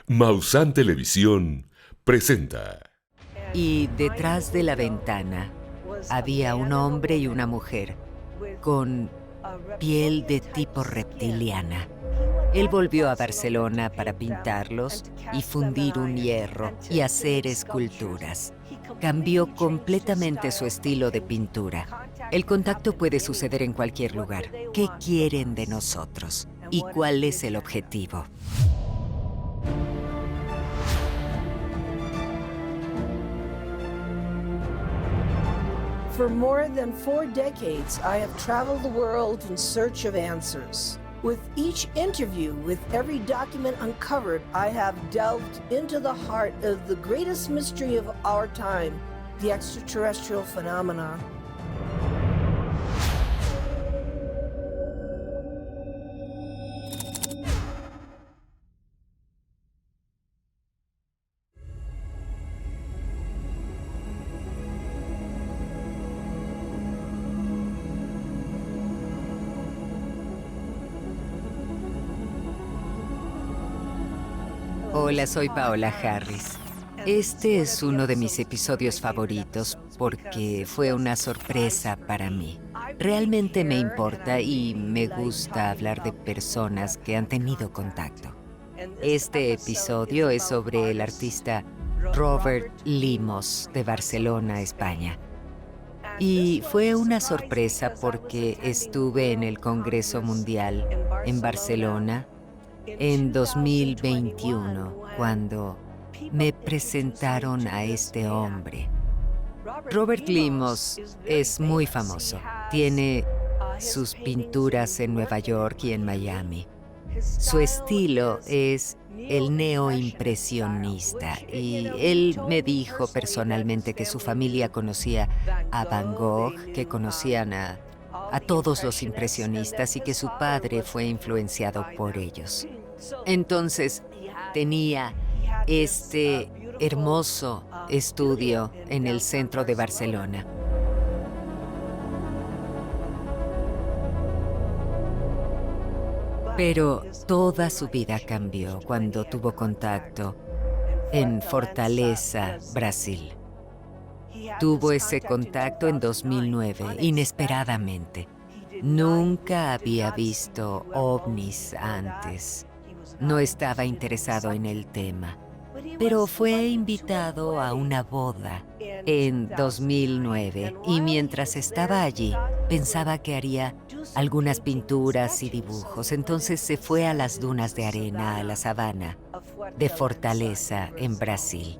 Maussan Televisión presenta. Y detrás de la ventana había un hombre y una mujer con piel de tipo reptiliana. Él volvió a Barcelona para pintarlos y fundir un hierro y hacer esculturas. Cambió completamente su estilo de pintura. El contacto puede suceder en cualquier lugar. ¿Qué quieren de nosotros? ¿Y cuál es el objetivo? For more than 4 decades, I have traveled the world in search of answers. With each interview, with every document uncovered, I have delved into the heart of the greatest mystery of our time, the extraterrestrial phenomena. Hola, soy Paola Harris. Este es uno de mis episodios favoritos porque fue una sorpresa para mí. Realmente me importa y me gusta hablar de personas que han tenido contacto. Este episodio es sobre el artista Robert Limos de Barcelona, España. Y fue una sorpresa porque estuve en el Congreso Mundial en Barcelona en 2021, cuando me presentaron a este hombre. Robert Limos es muy famoso. Tiene sus pinturas en Nueva York y en Miami. Su estilo es el neoimpresionista y él me dijo personalmente que su familia conocía a Van Gogh, que conocían a todos los impresionistas y que su padre fue influenciado por ellos. Entonces, tenía este hermoso estudio en el centro de Barcelona. Pero toda su vida cambió cuando tuvo contacto en Fortaleza, Brasil. Tuvo ese contacto en 2009, inesperadamente. Nunca había visto ovnis antes. No estaba interesado en el tema, pero fue invitado a una boda en 2009 y mientras estaba allí pensaba que haría algunas pinturas y dibujos. Entonces se fue a las dunas de arena, a la sabana de Fortaleza, en Brasil.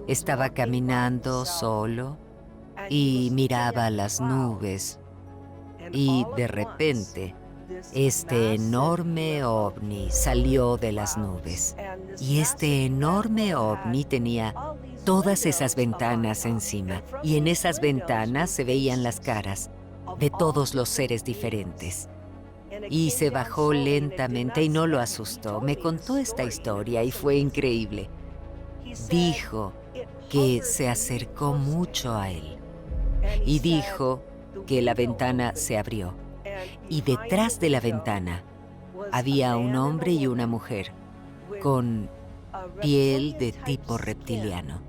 Estaba caminando solo y miraba las nubes y de repente este enorme ovni salió de las nubes. Y este enorme ovni tenía todas esas ventanas encima. Y en esas ventanas se veían las caras de todos los seres diferentes. Y se bajó lentamente y no lo asustó. Me contó esta historia y fue increíble. Dijo que se acercó mucho a él. Y dijo que la ventana se abrió. Y detrás de la ventana había un hombre y una mujer con piel de tipo reptiliano.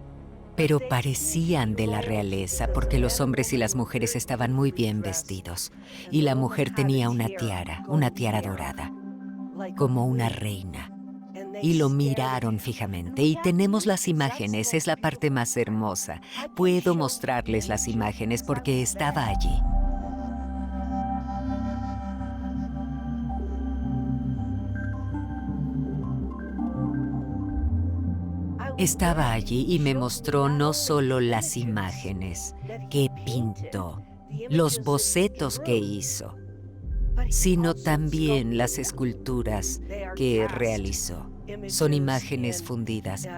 Pero parecían de la realeza porque los hombres y las mujeres estaban muy bien vestidos. Y la mujer tenía una tiara dorada, como una reina. Y lo miraron fijamente. Y tenemos las imágenes, es la parte más hermosa. Puedo mostrarles las imágenes porque estaba allí. Estaba allí y me mostró no solo las imágenes que pintó, los bocetos que hizo, sino también las esculturas que realizó. Son imágenes fundidas.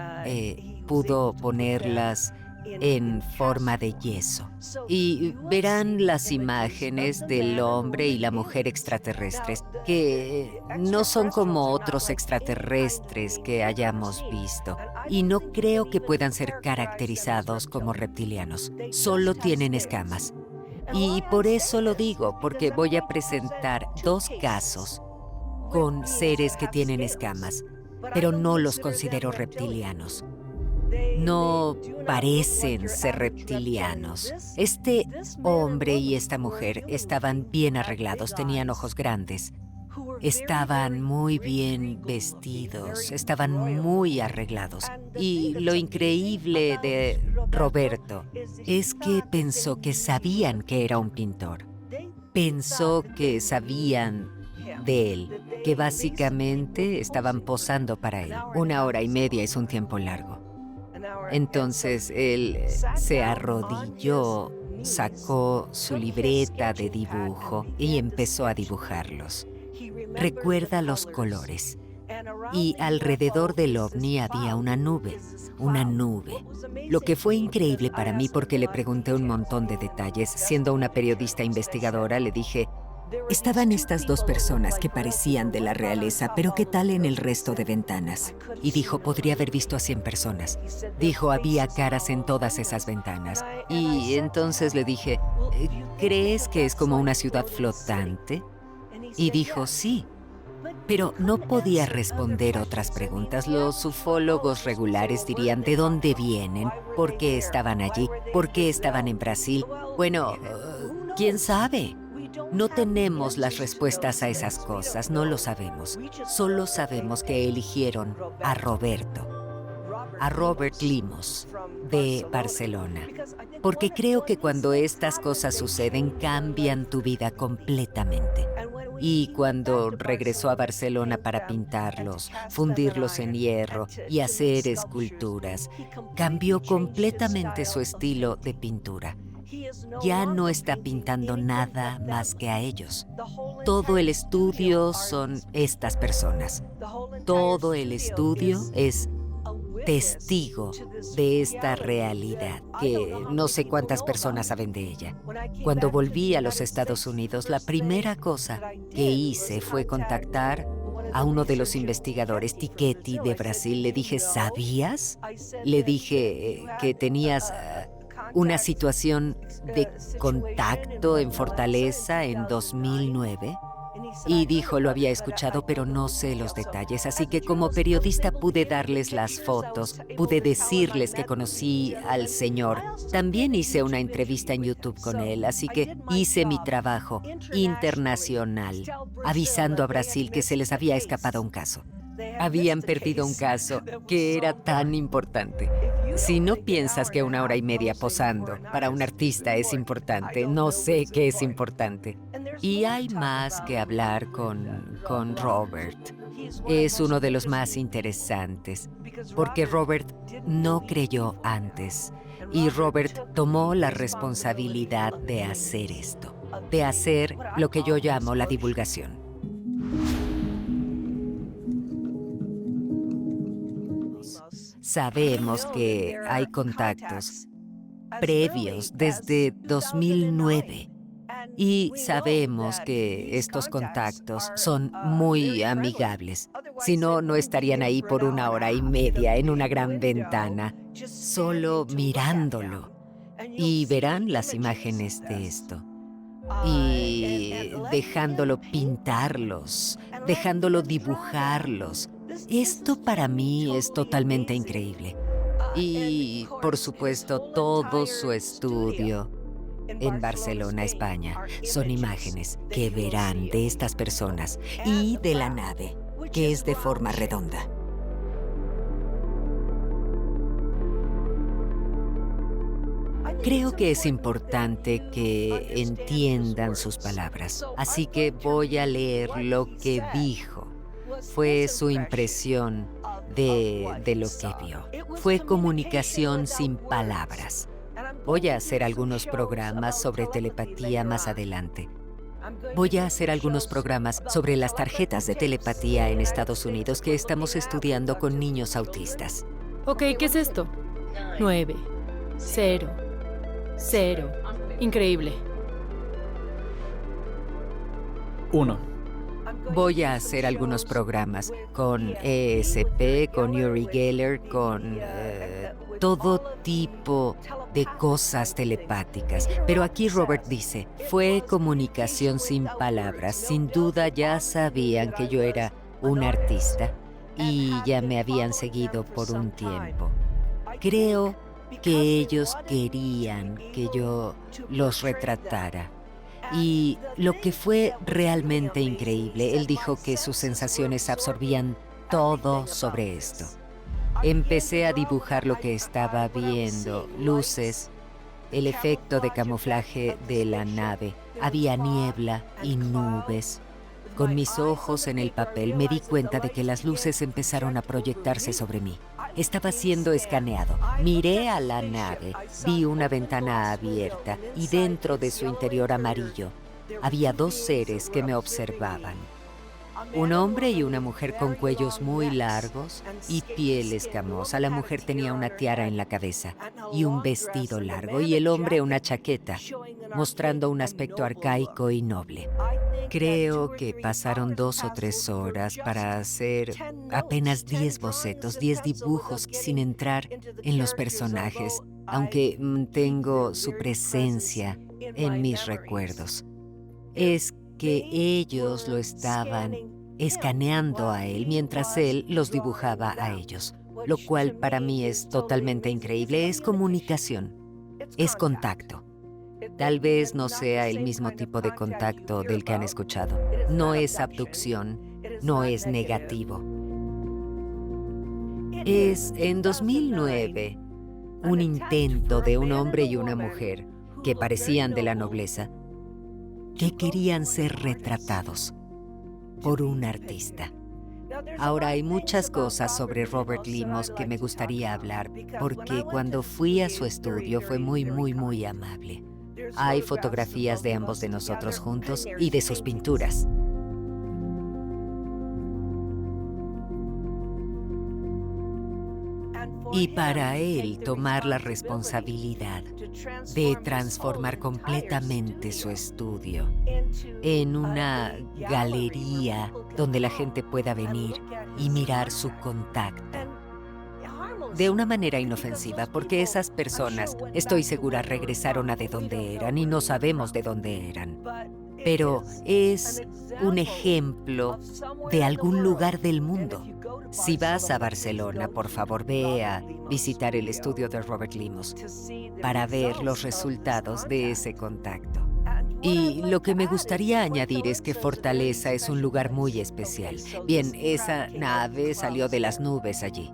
Pudo ponerlas en forma de yeso. Y verán las imágenes del hombre y la mujer extraterrestres, que no son como otros extraterrestres que hayamos visto. Y no creo que puedan ser caracterizados como reptilianos. Solo tienen escamas. Y por eso lo digo, porque voy a presentar 2 casos con seres que tienen escamas. pero no los considero reptilianos. No parecen ser reptilianos. Este hombre y esta mujer estaban bien arreglados, tenían ojos grandes, estaban muy bien vestidos, estaban muy arreglados. Y lo increíble de Roberto es que pensó que sabían que era un pintor. Pensó que sabían de él, que básicamente estaban posando para él. 1 hora y media es un tiempo largo. Entonces él se arrodilló, sacó su libreta de dibujo y empezó a dibujarlos. Recuerda los colores. Y alrededor del ovni había una nube. Lo que fue increíble para mí porque le pregunté un montón de detalles. Siendo una periodista investigadora, le dije, estaban estas 2 personas que parecían de la realeza, pero ¿qué tal en el resto de ventanas? Y dijo, podría haber visto a 100 personas. Dijo, había caras en todas esas ventanas. Y entonces le dije, ¿crees que es como una ciudad flotante? Y dijo, sí. Pero no podía responder otras preguntas. Los ufólogos regulares dirían, ¿de dónde vienen? ¿Por qué estaban allí? ¿Por qué estaban en Brasil? Bueno, ¿quién sabe? No tenemos las respuestas a esas cosas, no lo sabemos. Solo sabemos que eligieron a Roberto, a Robert Limos, de Barcelona. Porque creo que cuando estas cosas suceden, cambian tu vida completamente. Y cuando regresó a Barcelona para pintarlos, fundirlos en hierro y hacer esculturas, cambió completamente su estilo de pintura. Ya no está pintando nada más que a ellos. Todo el estudio son estas personas. Todo el estudio es testigo de esta realidad, que no sé cuántas personas saben de ella. Cuando volví a los Estados Unidos, la primera cosa que hice fue contactar a uno de los investigadores, Tiquetti, de Brasil. Le dije, ¿sabías? Le dije que tenías una situación de contacto en Fortaleza en 2009. Y dijo, lo había escuchado, pero no sé los detalles. Así que como periodista pude darles las fotos, pude decirles que conocí al señor. También hice una entrevista en YouTube con él, así que hice mi trabajo internacional, avisando a Brasil que se les había escapado un caso. Habían perdido un caso que era tan importante. Si no piensas que 1 hora y media posando para un artista es importante, no sé qué es importante. Y hay más que hablar con Robert. Es uno de los más interesantes, porque Robert no creyó antes. Y Robert tomó la responsabilidad de hacer esto, de hacer lo que yo llamo la divulgación. Sabemos que hay contactos previos desde 2009 y sabemos que estos contactos son muy amigables. Si no, no estarían ahí por 1 hora y media en una gran ventana, solo mirándolo. Y verán las imágenes de esto. Y dejándolo pintarlos, dejándolo dibujarlos. Esto para mí es totalmente increíble. Y, por supuesto, todo su estudio en Barcelona, España, son imágenes que verán de estas personas y de la nave, que es de forma redonda. Creo que es importante que entiendan sus palabras, así que voy a leer lo que dijo. Fue su impresión de lo que vio. Fue comunicación sin palabras. Voy a hacer algunos programas sobre telepatía más adelante. Voy a hacer algunos programas sobre las tarjetas de telepatía en Estados Unidos que estamos estudiando con niños autistas. Ok, ¿qué es esto? 9, 0, 0. Increíble. 1. Voy a hacer algunos programas con ESP, con Uri Geller, con todo tipo de cosas telepáticas. Pero aquí Robert dice, fue comunicación sin palabras. Sin duda ya sabían que yo era un artista y ya me habían seguido por un tiempo. Creo que ellos querían que yo los retratara. Y lo que fue realmente increíble, él dijo que sus sensaciones absorbían todo sobre esto. Empecé a dibujar lo que estaba viendo, luces, el efecto de camuflaje de la nave. Había niebla y nubes. Con mis ojos en el papel me di cuenta de que las luces empezaron a proyectarse sobre mí. Estaba siendo escaneado. Miré a la nave, vi una ventana abierta y dentro de su interior amarillo había dos seres que me observaban. Un hombre y una mujer con cuellos muy largos y piel escamosa. La mujer tenía una tiara en la cabeza y un vestido largo, y el hombre una chaqueta, mostrando un aspecto arcaico y noble. Creo que pasaron 2 o 3 horas para hacer apenas 10 bocetos, 10 dibujos, sin entrar en los personajes, aunque tengo su presencia en mis recuerdos. Es que ellos lo estaban escaneando a él mientras él los dibujaba a ellos, lo cual para mí es totalmente increíble. Es comunicación, es contacto. Tal vez no sea el mismo tipo de contacto del que han escuchado. No es abducción, no es negativo. Es en 2009 un intento de un hombre y una mujer que parecían de la nobleza, que querían ser retratados por un artista. Ahora, hay muchas cosas sobre Robert Limos que me gustaría hablar, porque cuando fui a su estudio fue muy amable. Hay fotografías de ambos de nosotros juntos y de sus pinturas. Y para él tomar la responsabilidad de transformar completamente su estudio en una galería donde la gente pueda venir y mirar su contacto de una manera inofensiva, porque esas personas, estoy segura, regresaron a de donde eran y no sabemos de dónde eran. Pero es un ejemplo de algún lugar del mundo. Si vas a Barcelona, por favor, ve a visitar el estudio de Robert Limos para ver los resultados de ese contacto. Y lo que me gustaría añadir es que Fortaleza es un lugar muy especial. Bien, esa nave salió de las nubes allí.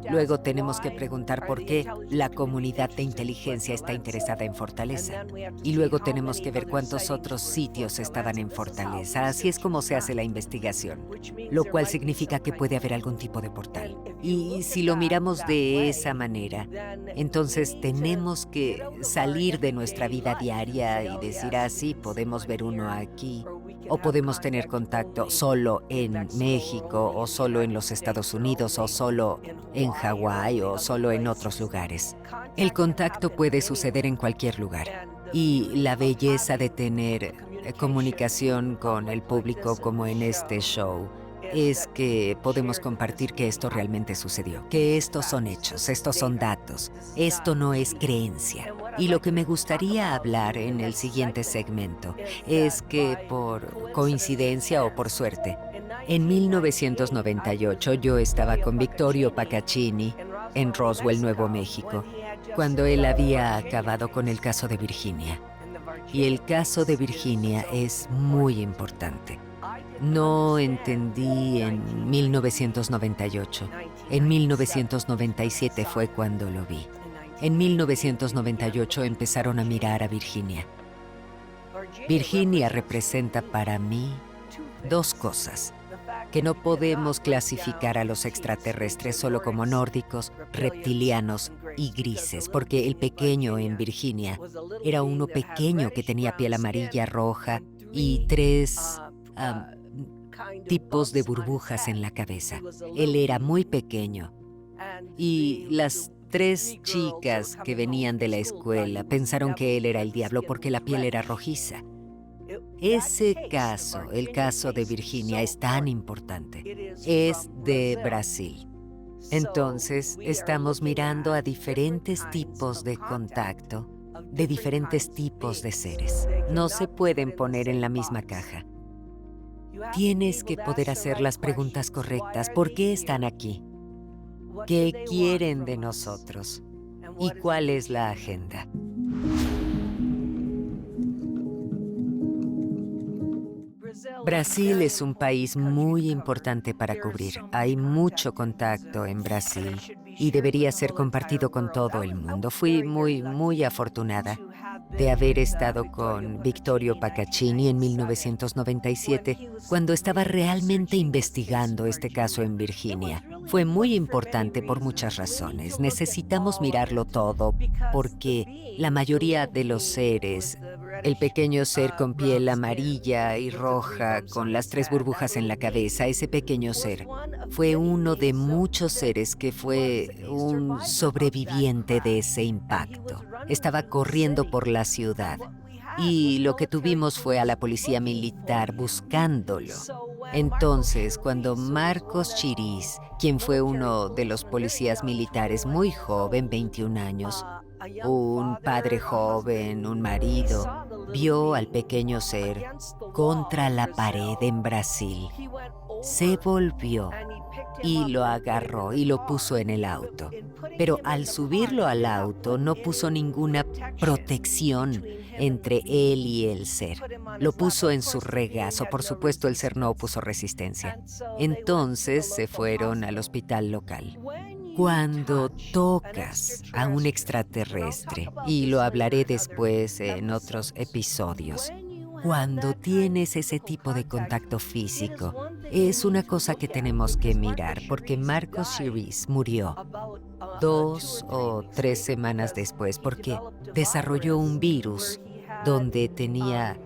Luego tenemos que preguntar por qué la comunidad de inteligencia está interesada en Fortaleza. Y luego tenemos que ver cuántos otros sitios estaban en Fortaleza. Así es como se hace la investigación, lo cual significa que puede haber algún tipo de portal. Y si lo miramos de esa manera, entonces tenemos que salir de nuestra vida diaria y decir, sí, podemos ver uno aquí, o podemos tener contacto solo en México, o solo en los Estados Unidos, o solo en Hawái, o solo en otros lugares. El contacto puede suceder en cualquier lugar. Y la belleza de tener comunicación con el público como en este show es que podemos compartir que esto realmente sucedió, que estos son hechos, estos son datos, esto no es creencia. Y lo que me gustaría hablar en el siguiente segmento es que por coincidencia o por suerte, en 1998 yo estaba con Vittorio Paccaccini en Roswell, Nuevo México, cuando él había acabado con el caso de Virginia. Y el caso de Virginia es muy importante. No entendí en 1998. En 1997 fue cuando lo vi. En 1998 empezaron a mirar a Virginia. Virginia representa para mí 2 cosas. Que no podemos clasificar a los extraterrestres solo como nórdicos, reptilianos y grises, porque el pequeño en Virginia era uno pequeño que tenía piel amarilla, roja y 3 tipos de burbujas en la cabeza. Él era muy pequeño. Y las 3 chicas que venían de la escuela pensaron que él era el diablo porque la piel era rojiza. Ese caso, el caso de Virginia, es tan importante. Es de Brasil. Entonces, estamos mirando a diferentes tipos de contacto, de diferentes tipos de seres. No se pueden poner en la misma caja. Tienes que poder hacer las preguntas correctas. ¿Por qué están aquí? ¿Qué quieren de nosotros? ¿Y cuál es la agenda? Brasil es un país muy importante para cubrir. Hay mucho contacto en Brasil y debería ser compartido con todo el mundo. Fui muy afortunada de haber estado con Vittorio Paccaccini en 1997, cuando estaba realmente investigando este caso en Virginia. Fue muy importante por muchas razones. Necesitamos mirarlo todo porque la mayoría de los seres, el pequeño ser con piel amarilla y roja, con las 3 burbujas en la cabeza, ese pequeño ser fue uno de muchos seres que fue un sobreviviente de ese impacto. Estaba corriendo por la ciudad y lo que tuvimos fue a la policía militar buscándolo. Entonces, cuando Marcos Chiriz, quien fue uno de los policías militares muy joven, 21 años, un padre joven, un marido, vio al pequeño ser contra la pared en Brasil, se volvió y lo agarró y lo puso en el auto. Pero al subirlo al auto no puso ninguna protección entre él y el ser. Lo puso en su regazo. Por supuesto, el ser no opuso resistencia. Entonces se fueron al hospital local. Cuando tocas a un extraterrestre, y lo hablaré después en otros episodios, cuando tienes ese tipo de contacto físico, es una cosa que tenemos que mirar, porque Marcos Chiriz murió 2 o 3 semanas después, porque desarrolló un virus donde tenía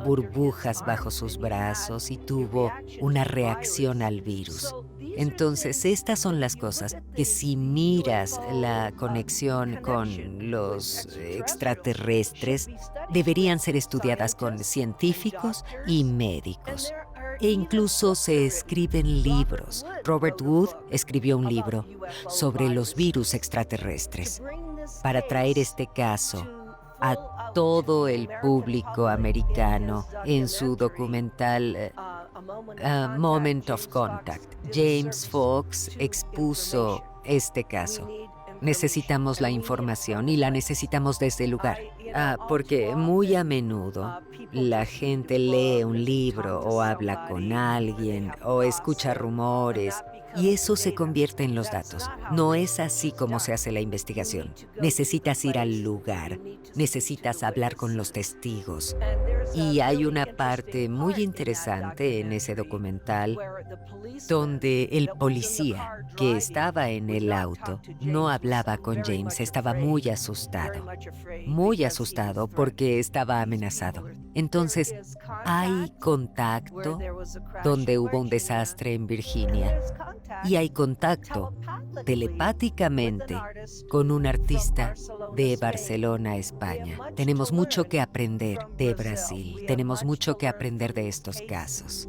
burbujas bajo sus brazos y tuvo una reacción al virus. Entonces, estas son las cosas que si miras la conexión con los extraterrestres, deberían ser estudiadas con científicos y médicos. E incluso se escriben libros. Robert Wood escribió un libro sobre los virus extraterrestres para traer este caso a todo el público americano en su documental Moment of Contact. James Fox expuso este caso. Necesitamos la información y la necesitamos desde el lugar. Porque muy a menudo la gente lee un libro o habla con alguien o escucha rumores y eso se convierte en los datos. No es así como se hace la investigación. Necesitas ir al lugar, necesitas hablar con los testigos. Y hay una parte muy interesante en ese documental donde el policía que estaba en el auto no hablaba con James, estaba muy asustado porque estaba amenazado. Entonces, hay contacto donde hubo un desastre en Virginia y hay contacto telepáticamente con un artista de Barcelona, España. Tenemos mucho que aprender de Brasil, tenemos mucho que aprender de estos casos.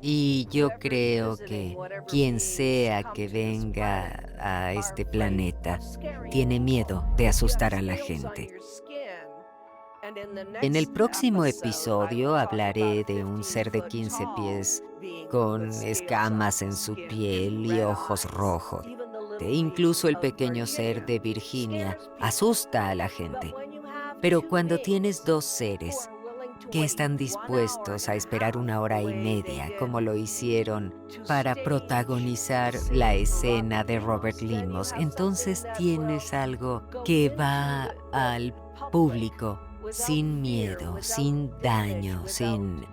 Y yo creo que quien sea que venga a este planeta tiene miedo de asustar a la gente. En el próximo episodio hablaré de un ser de 15 pies con escamas en su piel y ojos rojos. Incluso el pequeño ser de Virginia asusta a la gente. Pero cuando tienes 2 seres que están dispuestos a esperar 1 hora y media, como lo hicieron para protagonizar la escena de Robert Limos, entonces tienes algo que va al público sin miedo, sin daño, sin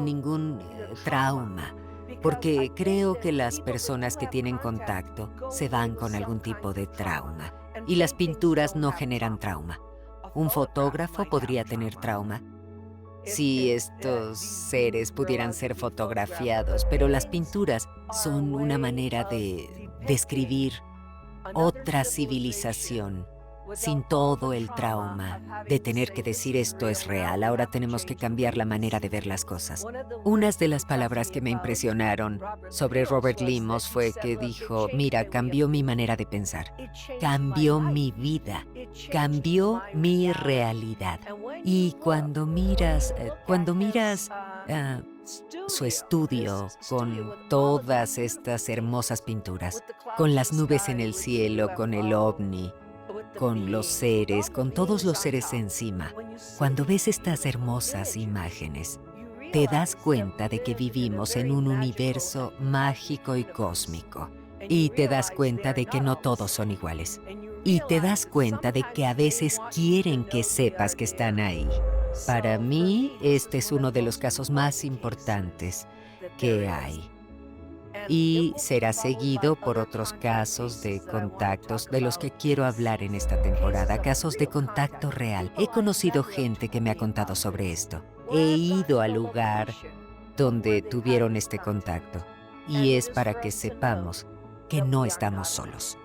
ningún trauma. Porque creo que las personas que tienen contacto se van con algún tipo de trauma. Y las pinturas no generan trauma. Un fotógrafo podría tener trauma si estos seres pudieran ser fotografiados, pero las pinturas son una manera de describir otra civilización sin todo el trauma de tener que decir esto es real. Ahora tenemos que cambiar la manera de ver las cosas. Unas de las palabras que me impresionaron sobre Robert Limos fue que dijo, mira, cambió mi manera de pensar, cambió mi vida, cambió mi realidad. Y cuando miras su estudio con todas estas hermosas pinturas, con las nubes en el cielo, con el ovni, con los seres, con todos los seres encima, cuando ves estas hermosas imágenes, te das cuenta de que vivimos en un universo mágico y cósmico. Y te das cuenta de que no todos son iguales. Y te das cuenta de que a veces quieren que sepas que están ahí. Para mí, este es uno de los casos más importantes que hay. Y será seguido por otros casos de contactos de los que quiero hablar en esta temporada, casos de contacto real. He conocido gente que me ha contado sobre esto. He ido al lugar donde tuvieron este contacto. Y es para que sepamos que no estamos solos.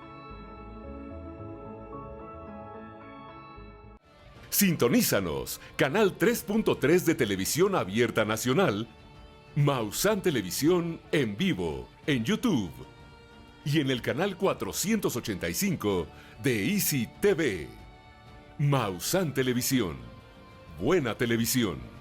Sintonízanos, canal 3.3 de Televisión Abierta Nacional, Maussan Televisión en vivo, en YouTube, y en el canal 485 de Easy TV. Maussan Televisión, buena televisión.